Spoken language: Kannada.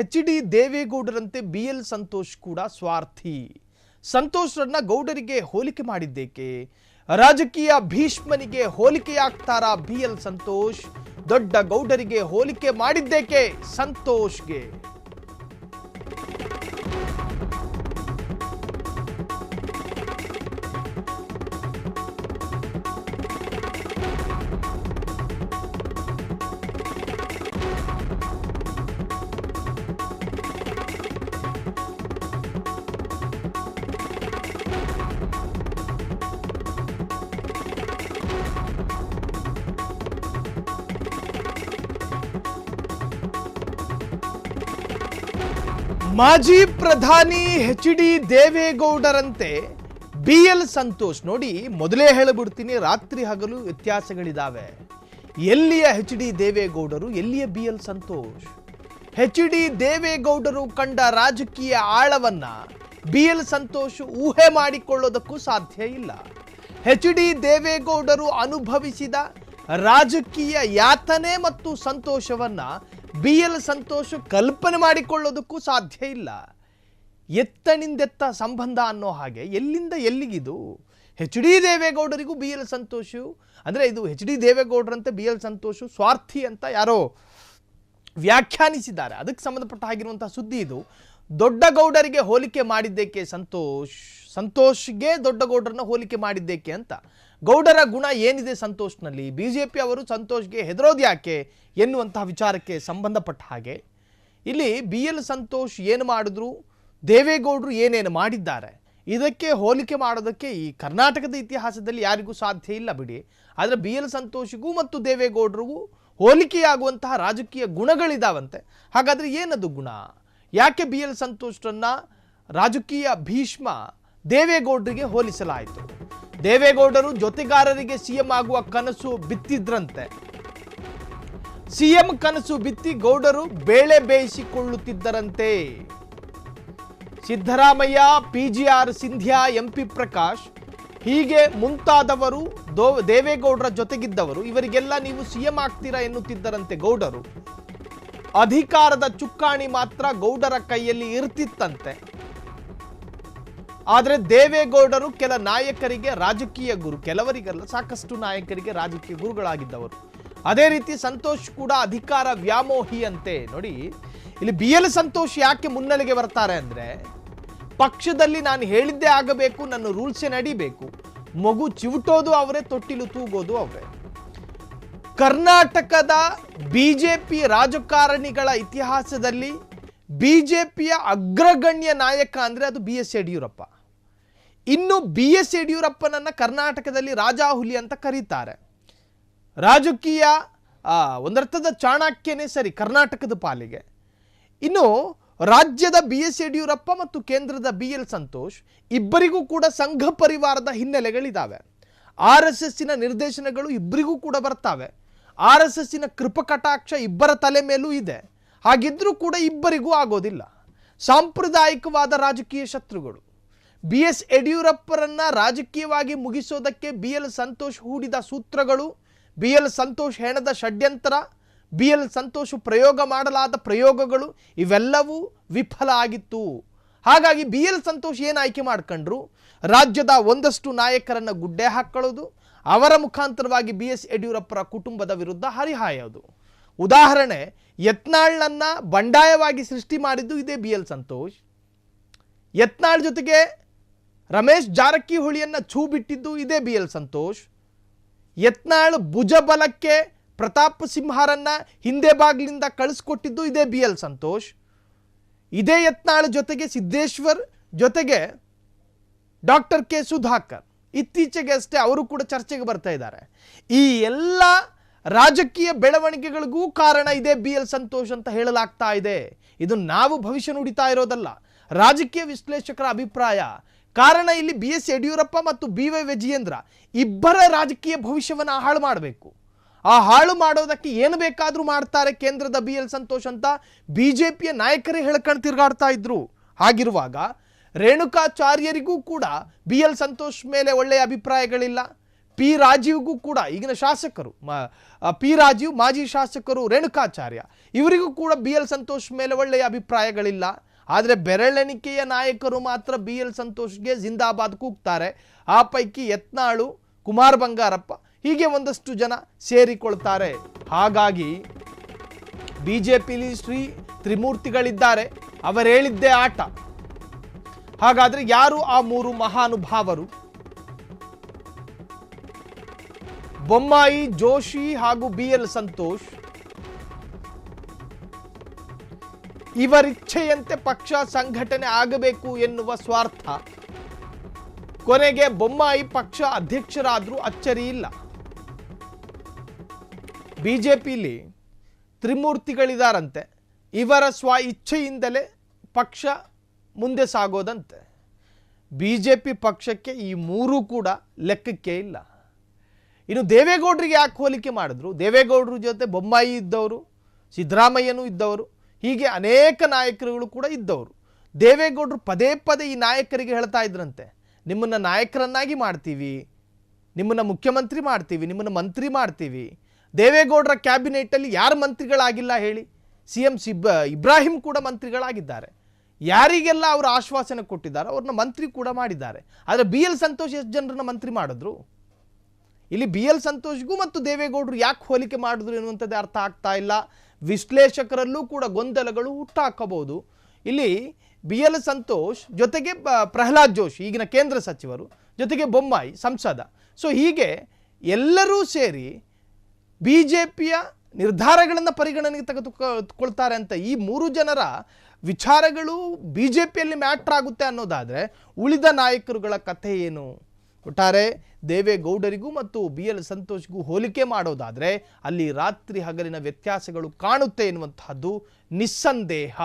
ಎಚ್.ಡಿ. ದೇವೇಗೌಡರಂತೆ ಬಿ.ಎಲ್. ಸಂತೋಷ್ ಕೂಡ ಸ್ವಾರ್ಥಿ. ಸಂತೋಷ್ರನ್ನ ಗೌಡರಿಗೆ ಹೋಲಿಕೆ ಮಾಡಿದ್ದೇಕೆ? ರಾಜಕೀಯ ಭೀಷ್ಮನಿಗೆ ಹೋಲಿಕೆಯಾಗ್ತಾರಾ ಬಿ.ಎಲ್. ಸಂತೋಷ್? ದೊಡ್ಡ ಗೌಡರಿಗೆ ಹೋಲಿಕೆ ಮಾಡಿದ್ದೇಕೆ ಸಂತೋಷ್ಗೆ? ಮಾಜಿ ಪ್ರಧಾನಿ ಎಚ್.ಡಿ. ದೇವೇಗೌಡರಂತೆ ಬಿ.ಎಲ್. ಸಂತೋಷ್. ನೋಡಿ, ಮೊದಲೇ ಹೇಳಿಬಿಡ್ತೀನಿ, ರಾತ್ರಿ ಹಗಲು ವ್ಯತ್ಯಾಸಗಳಿದ್ದಾವೆ. ಎಲ್ಲಿಯ ಎಚ್.ಡಿ. ದೇವೇಗೌಡರು, ಎಲ್ಲಿಯ ಬಿ.ಎಲ್. ಸಂತೋಷ್? ಎಚ್.ಡಿ. ದೇವೇಗೌಡರು ಕಂಡ ರಾಜಕೀಯ ಆಳವನ್ನ ಬಿ.ಎಲ್. ಸಂತೋಷ್ ಊಹೆ ಮಾಡಿಕೊಳ್ಳೋದಕ್ಕೂ ಸಾಧ್ಯ ಇಲ್ಲ. ಎಚ್.ಡಿ. ದೇವೇಗೌಡರು ಅನುಭವಿಸಿದ ರಾಜಕೀಯ ಯಾತನೆ ಮತ್ತು ಸಂತೋಷವನ್ನ ಬಿ.ಎಲ್. ಸಂತೋಷ್ ಕಲ್ಪನೆ ಮಾಡಿಕೊಳ್ಳೋದಕ್ಕೂ ಸಾಧ್ಯ ಇಲ್ಲ. ಎತ್ತನಿಂದೆತ್ತ ಸಂಬಂಧ ಅನ್ನೋ ಹಾಗೆ ಎಲ್ಲಿಂದ ಎಲ್ಲಿಗಿದು? ಎಚ್.ಡಿ. ದೇವೇಗೌಡರಿಗೂ ಬಿ.ಎಲ್. ಸಂತೋಷ್ ಅಂದರೆ ಇದು ಎಚ್.ಡಿ. ದೇವೇಗೌಡರಂತೆ ಬಿ.ಎಲ್. ಸಂತೋಷ್ ಸ್ವಾರ್ಥಿ ಅಂತ ಯಾರೋ ವ್ಯಾಖ್ಯಾನಿಸಿದ್ದಾರೆ. ಅದಕ್ಕೆ ಸಂಬಂಧಪಟ್ಟ ಆಗಿರುವಂತಹ ಸುದ್ದಿ ಇದು. ದೊಡ್ಡ ಗೌಡರಿಗೆ ಹೋಲಿಕೆ ಮಾಡಿದ್ದೇಕೆ ಸಂತೋಷ್ಗೆ ದೊಡ್ಡ ಗೌಡರನ್ನ ಹೋಲಿಕೆ ಮಾಡಿದ್ದೇಕೆ ಅಂತ. ಗೌಡರ ಗುಣ ಏನಿದೆ ಸಂತೋಷ್ನಲ್ಲಿ? ಬಿಜೆಪಿ ಅವರು ಸಂತೋಷ್ಗೆ ಹೆದರೋದು ಯಾಕೆ ಎನ್ನುವಂತಹ ವಿಚಾರಕ್ಕೆ ಸಂಬಂಧಪಟ್ಟ ಹಾಗೆ ಇಲ್ಲಿ ಬಿ.ಎಲ್. ಸಂತೋಷ್ ಏನು ಮಾಡಿದ್ರು, ದೇವೇಗೌಡರು ಏನೇನು ಮಾಡಿದ್ದಾರೆ, ಇದಕ್ಕೆ ಹೋಲಿಕೆ ಮಾಡೋದಕ್ಕೆ ಈ ಕರ್ನಾಟಕದ ಇತಿಹಾಸದಲ್ಲಿ ಯಾರಿಗೂ ಸಾಧ್ಯ ಇಲ್ಲ ಬಿಡಿ. ಆದರೆ ಬಿ.ಎಲ್. ಸಂತೋಷ್ಗೂ ಮತ್ತು ದೇವೇಗೌಡರಿಗೂ ಹೋಲಿಕೆಯಾಗುವಂತಹ ರಾಜಕೀಯ ಗುಣಗಳಿದಾವಂತೆ. ಹಾಗಾದರೆ ಏನದು ಗುಣ? ಯಾಕೆ ಬಿ.ಎಲ್. ಸಂತೋಷ್ರನ್ನ ರಾಜಕೀಯ ಭೀಷ್ಮ ದೇವೇಗೌಡರಿಗೆ ಹೋಲಿಸಲಾಯಿತು? ದೇವೇಗೌಡರು ಜೊತೆಗಾರರಿಗೆ ಸಿಎಂ ಆಗುವ ಕನಸು ಬಿತ್ತಿದ್ರಂತೆ. ಸಿಎಂ ಕನಸು ಬಿತ್ತಿ ಗೌಡರು ಬೇಳೆ ಬೇಯಿಸಿಕೊಳ್ಳುತ್ತಿದ್ದರಂತೆ. ಸಿದ್ದರಾಮಯ್ಯ, ಪಿ.ಜಿ.ಆರ್. ಸಿಂಧ್ಯಾ, ಎಂ.ಪಿ. ಪ್ರಕಾಶ್ ಹೀಗೆ ಮುಂತಾದವರು ದೇವೇಗೌಡರ ಜೊತೆಗಿದ್ದವರು. ಇವರಿಗೆಲ್ಲ ನೀವು ಸಿಎಂ ಆಗ್ತೀರಾ ಎನ್ನುತ್ತಿದ್ದರಂತೆ ಗೌಡರು. ಅಧಿಕಾರದ ಚುಕ್ಕಾಣಿ ಮಾತ್ರ ಗೌಡರ ಕೈಯಲ್ಲಿ ಇರ್ತಿತ್ತಂತೆ. ಆದರೆ ದೇವೇಗೌಡರು ಕೆಲ ನಾಯಕರಿಗೆ ರಾಜಕೀಯ ಗುರು, ಕೆಲವರಿಗಲ್ಲ ಸಾಕಷ್ಟು ನಾಯಕರಿಗೆ ರಾಜಕೀಯ ಗುರುಗಳಾಗಿದ್ದವರು. ಅದೇ ರೀತಿ ಸಂತೋಷ್ ಕೂಡ ಅಧಿಕಾರ ವ್ಯಾಮೋಹಿ ಅಂತೆ. ನೋಡಿ, ಇಲ್ಲಿ ಬಿ.ಎಲ್. ಸಂತೋಷ್ ಯಾಕೆ ಮುನ್ನೆಲೆಗೆ ಬರ್ತಾರೆ ಅಂದ್ರೆ, ಪಕ್ಷದಲ್ಲಿ ನಾನು ಹೇಳಿದ್ದೇ ಆಗಬೇಕು, ನನ್ನ ರೂಲ್ಸೇ ನಡಿಬೇಕು, ಮಗು ಚಿವುಟೋದು ಅವರೇ, ತೊಟ್ಟಿಲು ತೂಗೋದು ಅವರೇ. ಕರ್ನಾಟಕದ ಬಿಜೆಪಿ ರಾಜಕಾರಣಿಗಳ ಇತಿಹಾಸದಲ್ಲಿ ಬಿಜೆಪಿಯ ಅಗ್ರಗಣ್ಯ ನಾಯಕ ಅಂದರೆ ಅದು ಬಿ.ಎಸ್. ಯಡಿಯೂರಪ್ಪ. ಇನ್ನು ಬಿ.ಎಸ್. ಯಡಿಯೂರಪ್ಪನನ್ನ ಕರ್ನಾಟಕದಲ್ಲಿ ರಾಜಾಹುಲಿ ಅಂತ ಕರೀತಾರೆ. ರಾಜಕೀಯ ಒಂದರ್ಥದ ಚಾಣಕ್ಯನೇ ಸರಿ ಕರ್ನಾಟಕದ ಪಾಲಿಗೆ. ಇನ್ನು ರಾಜ್ಯದ ಬಿ.ಎಸ್. ಯಡಿಯೂರಪ್ಪ ಮತ್ತು ಕೇಂದ್ರದ ಬಿ.ಎಲ್. ಸಂತೋಷ್ ಇಬ್ಬರಿಗೂ ಕೂಡ ಸಂಘ ಪರಿವಾರದ ಹಿನ್ನೆಲೆಗಳಿದ್ದಾವೆ. RSSನ ನಿರ್ದೇಶನಗಳು ಇಬ್ಬರಿಗೂ ಕೂಡ ಬರ್ತಾವೆ. RSSನ ಕೃಪಕಟಾಕ್ಷ ಇಬ್ಬರ ತಲೆ ಮೇಲೂ ಇದೆ. ಹಾಗಿದ್ರೂ ಕೂಡ ಇಬ್ಬರಿಗೂ ಆಗೋದಿಲ್ಲ. ಸಾಂಪ್ರದಾಯಿಕವಾದ ರಾಜಕೀಯ ಶತ್ರುಗಳು. ಬಿ.ಎಸ್. ಯಡಿಯೂರಪ್ಪರನ್ನ ರಾಜಕೀಯವಾಗಿ ಮುಗಿಸೋದಕ್ಕೆ ಬಿ.ಎಲ್. ಸಂತೋಷ್ ಹೂಡಿದ ಸೂತ್ರಗಳು, ಬಿ.ಎಲ್. ಸಂತೋಷ್ ಹೆಣದ ಷಡ್ಯಂತ್ರ, ಬಿ.ಎಲ್. ಸಂತೋಷ್ ಪ್ರಯೋಗ ಮಾಡಲಾದ ಪ್ರಯೋಗಗಳು ಇವೆಲ್ಲವೂ ವಿಫಲ ಆಗಿತ್ತು. ಹಾಗಾಗಿ ಬಿ.ಎಲ್. ಸಂತೋಷ್ ಏನು ಆಯ್ಕೆ ಮಾಡ್ಕೊಂಡ್ರು? ರಾಜ್ಯದ ಒಂದಷ್ಟು ನಾಯಕರನ್ನ ಗುಡ್ಡೆ ಹಾಕೊಳ್ಳೋದು, ಅವರ ಮುಖಾಂತರವಾಗಿ ಬಿ.ಎಸ್. ಯಡಿಯೂರಪ್ಪರ ಕುಟುಂಬದ ವಿರುದ್ಧ ಹರಿಹಾಯೋದು. ಉದಾಹರಣೆ, ಯತ್ನಾಳ್ನನ್ನ ಬಂಡಾಯವಾಗಿ ಸೃಷ್ಟಿ ಮಾಡಿದ್ದು ಇದೇ ಬಿ.ಎಲ್. ಸಂತೋಷ್. ಯತ್ನಾಳ್ ಜೊತೆಗೆ ರಮೇಶ್ ಜಾರಕಿಹೊಳಿಯನ್ನ ಛೂ ಬಿಟ್ಟಿದ್ದು ಇದೇ ಬಿ.ಎಲ್. ಸಂತೋಷ್. ಯತ್ನಾಳ್ ಭುಜಬಲಕ್ಕೆ ಪ್ರತಾಪ್ ಸಿಂಹರನ್ನ ಹಿಂದೆ ಬಾಗಿಲಿಂದ ಕಳಿಸ್ಕೊಟ್ಟಿದ್ದು ಇದೇ ಬಿ.ಎಲ್. ಸಂತೋಷ್. ಇದೇ ಯತ್ನಾಳ್ ಜೊತೆಗೆ ಸಿದ್ದೇಶ್ವರ್ ಜೊತೆಗೆ ಡಾಕ್ಟರ್ ಕೆ ಸುಧಾಕರ್ ಇತ್ತೀಚೆಗೆ ಅಷ್ಟೇ ಅವರು ಕೂಡ ಚರ್ಚೆಗೆ ಬರ್ತಾ ಇದ್ದಾರೆ. ಈ ಎಲ್ಲ ರಾಜಕೀಯ ಬೆಳವಣಿಗೆಗಳಿಗೂ ಕಾರಣ ಇದೇ ಬಿ.ಎಲ್. ಸಂತೋಷ್ ಅಂತ ಹೇಳಲಾಗ್ತಾ ಇದೆ. ಇದು ನಾವು ಭವಿಷ್ಯ ನುಡಿತಾ ಇರೋದಲ್ಲ, ರಾಜಕೀಯ ವಿಶ್ಲೇಷಕರ ಅಭಿಪ್ರಾಯ. ಕಾರಣ ಇಲ್ಲಿ ಬಿ.ಎಸ್. ಯಡಿಯೂರಪ್ಪ ಮತ್ತು ಬಿ.ವೈ. ವಿಜಯೇಂದ್ರ ಇಬ್ಬರ ರಾಜಕೀಯ ಭವಿಷ್ಯವನ್ನು ಹಾಳು ಮಾಡಬೇಕು. ಆ ಹಾಳು ಮಾಡೋದಕ್ಕೆ ಏನು ಬೇಕಾದರೂ ಮಾಡ್ತಾರೆ ಕೇಂದ್ರದ ಬಿ.ಎಲ್. ಸಂತೋಷ್ ಅಂತ ಬಿಜೆಪಿಯ ನಾಯಕರೇ ಹೇಳ್ಕೊಂಡು ತಿರುಗಾಡ್ತಾ ಇದ್ರು. ಹಾಗಿರುವಾಗ ರೇಣುಕಾಚಾರ್ಯರಿಗೂ ಕೂಡ ಬಿ.ಎಲ್. ಸಂತೋಷ್ ಮೇಲೆ ಒಳ್ಳೆಯ ಅಭಿಪ್ರಾಯಗಳಿಲ್ಲ. ಪಿ ರಾಜೀವ್ಗೂ ಕೂಡ ಈಗಿನ ಶಾಸಕರು ಪಿ ರಾಜೀವ್, ಮಾಜಿ ಶಾಸಕರು ರೇಣುಕಾಚಾರ್ಯ, ಇವರಿಗೂ ಕೂಡ ಬಿ ಎಲ್ ಸಂತೋಷ್ ಮೇಲೆ ಒಳ್ಳೆಯ ಅಭಿಪ್ರಾಯಗಳಿಲ್ಲ. ಆದರೆ ಬೆರಳೆಣಿಕೆಯ ನಾಯಕರು ಮಾತ್ರ ಬಿ ಎಲ್ ಸಂತೋಷ್ಗೆ ಜಿಂದಾಬಾದ್ ಕೂಗ್ತಾರೆ. ಆ ಪೈಕಿ ಯತ್ನಾಳು, ಕುಮಾರ್ ಬಂಗಾರಪ್ಪ, ಹೀಗೆ ಒಂದಷ್ಟು ಜನ ಸೇರಿಕೊಳ್ತಾರೆ. ಹಾಗಾಗಿ ಬಿಜೆಪಿಲಿ ಶ್ರೀ ತ್ರಿಮೂರ್ತಿಗಳಿದ್ದಾರೆ, ಅವರು ಹೇಳಿದ್ದೇ ಆಟ. ಹಾಗಾದ್ರೆ ಯಾರು ಆ ಮೂರು ಮಹಾನುಭಾವರು? ಬೊಮ್ಮಾಯಿ, ಜೋಶಿ ಹಾಗೂ ಬಿ ಎಲ್ ಸಂತೋಷ್. ಇವರಿಚ್ಛೆಯಂತೆ ಪಕ್ಷ ಸಂಘಟನೆ ಆಗಬೇಕು ಎನ್ನುವ ಸ್ವಾರ್ಥ. ಕೊನೆಗೆ ಬೊಮ್ಮಾಯಿ ಪಕ್ಷ ಅಧ್ಯಕ್ಷರಾದ್ರೂ ಅಚ್ಚರಿ ಇಲ್ಲ. ಬಿಜೆಪಿಲಿ ತ್ರಿಮೂರ್ತಿಗಳಿದಾರಂತೆ, ಇವರ ಸ್ವ ಇಚ್ಛೆಯಿಂದಲೇ ಪಕ್ಷ ಮುಂದೆ ಸಾಗೋದಂತೆ. ಬಿಜೆಪಿ ಪಕ್ಷಕ್ಕೆ ಈ ಮೂರೂ ಕೂಡ ಲೆಕ್ಕಕ್ಕೆ ಇಲ್ಲ. ಇನ್ನು ದೇವೇಗೌಡರಿಗೆ ಯಾಕೆ ಹೋಲಿಕೆ ಮಾಡಿದ್ರು? ದೇವೇಗೌಡರ ಜೊತೆ ಬೊಮ್ಮಾಯಿ ಇದ್ದವರು, ಸಿದ್ದರಾಮಯ್ಯನೂ ಇದ್ದವರು, ಹೀಗೆ ಅನೇಕ ನಾಯಕರುಗಳು ಕೂಡ ಇದ್ದವರು. ದೇವೇಗೌಡರು ಪದೇ ಪದೇ ಈ ನಾಯಕರಿಗೆ ಹೇಳ್ತಾ ಇದ್ರಂತೆ, ನಿಮ್ಮನ್ನು ನಾಯಕರನ್ನಾಗಿ ಮಾಡ್ತೀವಿ, ನಿಮ್ಮನ್ನು ಮುಖ್ಯಮಂತ್ರಿ ಮಾಡ್ತೀವಿ, ನಿಮ್ಮನ್ನು ಮಂತ್ರಿ ಮಾಡ್ತೀವಿ. ದೇವೇಗೌಡರ ಕ್ಯಾಬಿನೆಟ್ಟಲ್ಲಿ ಯಾರು ಮಂತ್ರಿಗಳಾಗಿಲ್ಲ ಹೇಳಿ? CM ಇಬ್ರಾಹಿಂ ಕೂಡ ಮಂತ್ರಿಗಳಾಗಿದ್ದಾರೆ. ಯಾರಿಗೆಲ್ಲ ಅವರು ಆಶ್ವಾಸನೆ ಕೊಟ್ಟಿದ್ದಾರೆ ಅವ್ರನ್ನ ಮಂತ್ರಿ ಕೂಡ ಮಾಡಿದ್ದಾರೆ. ಆದರೆ ಬಿ ಎಲ್ ಸಂತೋಷ್ ಎಷ್ಟು ಜನರನ್ನ ಮಂತ್ರಿ ಮಾಡಿದ್ರು? ಇಲ್ಲಿ ಬಿ ಎಲ್ ಸಂತೋಷ್ಗೂ ಮತ್ತು ದೇವೇಗೌಡರು ಯಾಕೆ ಹೋಲಿಕೆ ಮಾಡಿದ್ರು ಎನ್ನುವಂಥದ್ದು ಅರ್ಥ ಆಗ್ತಾ ಇಲ್ಲ. ವಿಶ್ಲೇಷಕರಲ್ಲೂ ಕೂಡ ಗೊಂದಲಗಳು ಹುಟ್ಟಾಕಬಹುದು. ಇಲ್ಲಿ ಬಿ ಎಲ್ ಸಂತೋಷ್ ಜೊತೆಗೆ ಪ್ರಹ್ಲಾದ್ ಜೋಶಿ, ಈಗಿನ ಕೇಂದ್ರ ಸಚಿವರು, ಜೊತೆಗೆ ಬೊಮ್ಮಾಯಿ ಸಂಸದ. ಸೊ ಹೀಗೆ ಎಲ್ಲರೂ ಸೇರಿ ಬಿಜೆಪಿಯ ನಿರ್ಧಾರಗಳನ್ನು ಪರಿಗಣನೆಗೆ ತೆಗೆದುಕೊಳ್ತಾರೆ ಅಂತ ಈ ಮೂರು ಜನರ ವಿಚಾರಗಳು ಬಿಜೆಪಿಯಲ್ಲಿ ಮ್ಯಾಟ್ರ್ ಆಗುತ್ತೆ ಅನ್ನೋದಾದರೆ ಉಳಿದ ನಾಯಕರುಗಳ ಕಥೆ ಏನು? ಒಟ್ಟಾರೆ ದೇವೇಗೌಡರಿಗೂ ಮತ್ತು ಬಿ ಎಲ್ ಸಂತೋಷ್ಗೂ ಹೋಲಿಕೆ ಮಾಡೋದಾದರೆ ಅಲ್ಲಿ ರಾತ್ರಿ ಹಗಲಿನ ವ್ಯತ್ಯಾಸಗಳು ಕಾಣುತ್ತೆ ಎನ್ನುವಂತಹದ್ದು ನಿಸ್ಸಂದೇಹ.